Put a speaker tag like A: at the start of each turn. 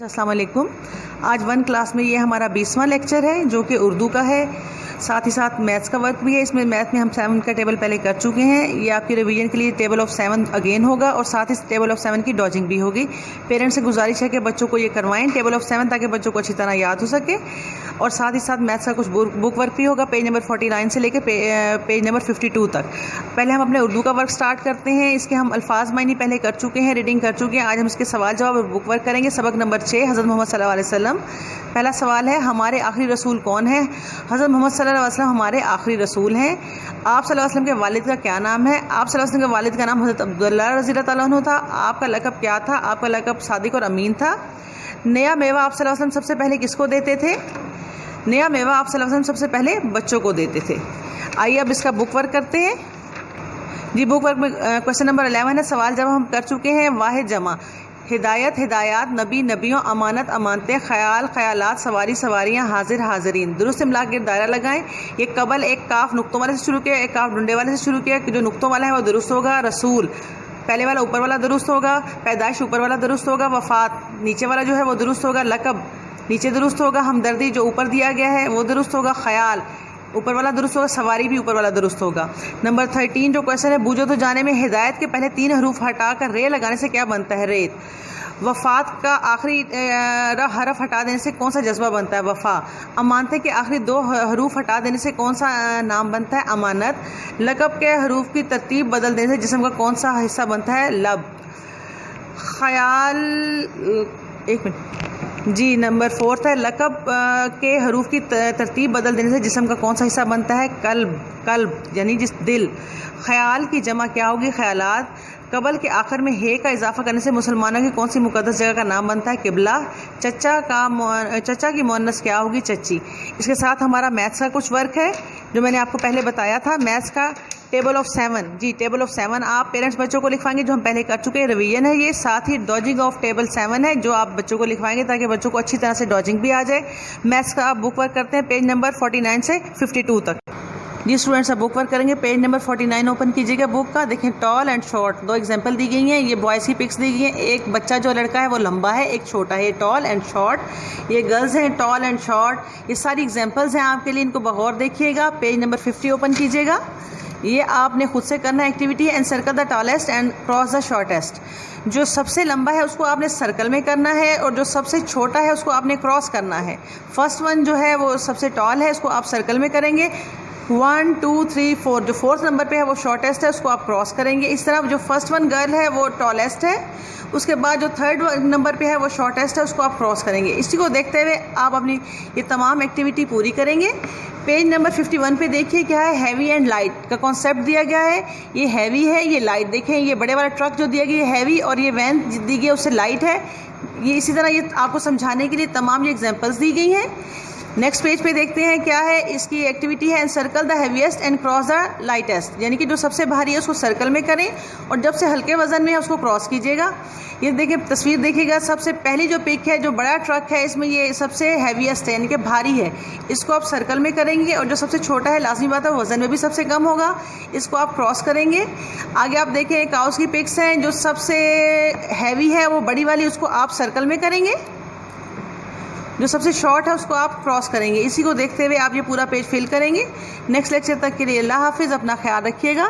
A: अस्सलाम वालेकुम। आज वन क्लास में ये हमारा 20वां लेक्चर है जो कि उर्दू का है। साथ ही साथ मैथ्स का वर्क भी है। इसमें मैथ में हम 7 का टेबल पहले कर चुके हैं। ये आपकी रिवीजन के लिए टेबल ऑफ 7 अगेन होगा और साथ ही टेबल ऑफ 7 की डॉजिंग भी होगी। पेरेंट्स से गुजारिश है कि बच्चों को ये करवाएं टेबल ऑफ 7 ताकि बच्चों को अच्छी तरह याद हो सके। और साथ ही साथ मैथ्स का कुछ बुक वर्क भी होगा पेज नंबर 49 से लेकर पेज नंबर 52 तक। पहले हम अपने उर्दू का वर्क स्टार्ट करते हैं। इसके हम अल्फाज मायनी पहले कर चुके हैं, रीडिंग कर चुके हैं। आज हम इसके सवाल जवाब और बुक वर्क करेंगे। सबक नंबर 6 हज़रत मोहम्मद सल्लल्लाहु अलैहि वसल्लम। पहला सवाल है, हमारे आखिरी रसूल कौन है? हज़रत मोहम्मद सल्लल्लाहु अलैहि वसल्लम हमारे आखिरी रसूल हैं। आप सल्लल्लाहु अलैहि वसल्लम के वालिद का क्या नाम है? आप सल्लल्लाहु अलैहि वसल्लम के वालिद का नाम हज़रत अब्दुल्लाह रज़ियल्लाहु ताला अन्हु था। आपका लक़ब क्या था? आपका लक़ब सादिक और अमीन था। नया मेवा आप सल्लल्लाहु अलैहि वसल्लम सबसे पहले किसको देते थे? नया मेवा आप सल्लल्लाहु अलैहि वसल्लम सबसे पहले बच्चों को देते थे। आइए अब इसका बुक वर्क करते हैं। जी, बुक वर्क में क्वेश्चन नंबर 11 है। सवाल जब हम कर चुके हैं। वाहिद जमा, हिदायत हिदायात, नबी नबियों, अमानत अमानतें, ख्याल ख्यालात, सवारी सवारियाँ, हाजिर हाजिरीन। दुरुस्त इमला के दायरा लगाएं। ये कबल एक काफ नुक्तों वाले से शुरू किया, एक काफ डुंडे वाले से शुरू किया। जो नुक्तों वाला है वो दुरुस्त होगा। रसूल पहले वाला ऊपर वाला दुरुस्त होगा। पैदाइश ऊपर वाला दुरुस्त होगा। वफ़ात नीचे वाला जो है वो दुरुस्त होगा। लक़ब नीचे दुरुस्त होगा। हमदर्दी जो ऊपर दिया गया है वो दुरुस्त होगा। ख्याल ऊपर वाला दुरुस्त होगा। सवारी भी ऊपर वाला दुरुस्त होगा। नंबर 13 जो क्वेश्चन है, बूझो तो जाने में हिदायत के पहले 3 हरूफ हटाकर रे लगाने से क्या बनता है? रेत। वफ़ात का आखिरी हरफ हटा देने से कौन सा जज्बा बनता है? वफ़ा। अमानते के आखिरी 2 हरूफ हटा देने से कौन सा नाम बनता है? अमानत। लक़ब के हरूफ की तरतीब बदल देने से जिस्म का कौन सा हिस्सा बनता है? लब। ख्याल, एक मिनट जी, नंबर 4 है। लक़ब के हरूफ की तरतीब बदल देने से जिस्म का कौन सा हिस्सा बनता है? कल्ब। कल्ब यानी जिस दिल। ख्याल की जमा क्या होगी? ख्यालात। कबल के आखिर में हे का इजाफा करने से मुसलमानों की कौन सी मुक़द्दस जगह का नाम बनता है? किबला। चचा की मुअन्नस क्या होगी? चच्ची। इसके साथ हमारा मैथ्स का कुछ वर्क है जो मैंने आपको पहले बताया था। मैथ्स का टेबल ऑफ 7। जी, टेबल ऑफ 7 आप पेरेंट्स बच्चों को लिखवाएंगे जो हम पहले कर चुके हैं। रिवीजन है ये। साथ ही डॉजिंग ऑफ टेबल 7 है जो आप बच्चों को लिखवाएंगे ताकि बच्चों को अच्छी तरह से डॉजिंग भी आ जाए। मैथ्स का आप बुक वर्क करते हैं पेज नंबर 49 से 52 तक। जी स्टूडेंट्स, अब बुक वर्क करेंगे। पेज नंबर 49 ओपन कीजिएगा बुक का। देखें, टॉल एंड शॉर्ट 2 एग्जांपल दी गई हैं। ये बॉयज़ की पिक्स दी गई हैं। एक बच्चा जो लड़का है वो लंबा है, एक छोटा है। Tall and short. ये गर्ल्स हैं, टॉल एंड शॉर्ट। ये सारी एग्जांपल्स हैं आपके लिए, इनको बगौर देखिएगा। पेज नंबर 50 ओपन कीजिएगा। ये आपने खुद से करना एक्टिविटी है। And circle the tallest and cross the shortest. जो सबसे लंबा है उसको आपने सर्कल में करना है और जो सबसे छोटा है उसको आपने क्रॉस करना है। फर्स्ट वन जो है वो सबसे टॉल है, उसको आप सर्कल में करेंगे। 1 2 3 4 जो 4th नंबर पे है वो शॉर्टेस्ट है, उसको आप क्रॉस करेंगे। इस तरह जो फर्स्ट वन गर्ल है वो टॉलेस्ट है, उसके बाद जो 3rd नंबर पे है वो शॉर्टेस्ट है, उसको आप क्रॉस करेंगे। इसी को देखते हुए आप अपनी ये तमाम एक्टिविटी पूरी करेंगे। पेज नंबर 51 पे देखिए क्या है, हैवी एंड लाइट का कॉन्सेप्ट दिया गया है। ये हैवी है, ये लाइट। देखें, ये बड़े वाला ट्रक जो दिया गया है हैवी और ये वैन दी गई है उससे लाइट है। ये इसी तरह ये आपको समझाने के लिए तमाम ये एग्जाम्पल्स दी गई हैं। नेक्स्ट पेज पे देखते हैं क्या है। इसकी एक्टिविटी है, circle the heaviest and cross the lightest. यानी कि जो सबसे भारी है उसको सर्कल में करें और जब से हल्के वजन में है उसको क्रॉस कीजिएगा। ये देखिए, तस्वीर देखिएगा। सबसे पहली जो पिक है, जो बड़ा ट्रक है, इसमें ये सबसे हैवीएस्ट है यानी कि भारी है। इसको आप सर्कल में करेंगे और जो सबसे छोटा है, लाजमी बात है वजन में भी सबसे कम होगा, इसको आप क्रॉस करेंगे। आगे आप देखें, काउस की पिक्स हैं। जो सबसे हैवी है वो बड़ी वाली, उसको आप सर्कल में करेंगे। जो सबसे शॉर्ट है उसको आप क्रॉस करेंगे। इसी को देखते हुए आप ये पूरा पेज फिल करेंगे। नेक्स्ट लेक्चर तक के लिए अल्लाह हाफिज़। अपना ख्याल रखिएगा।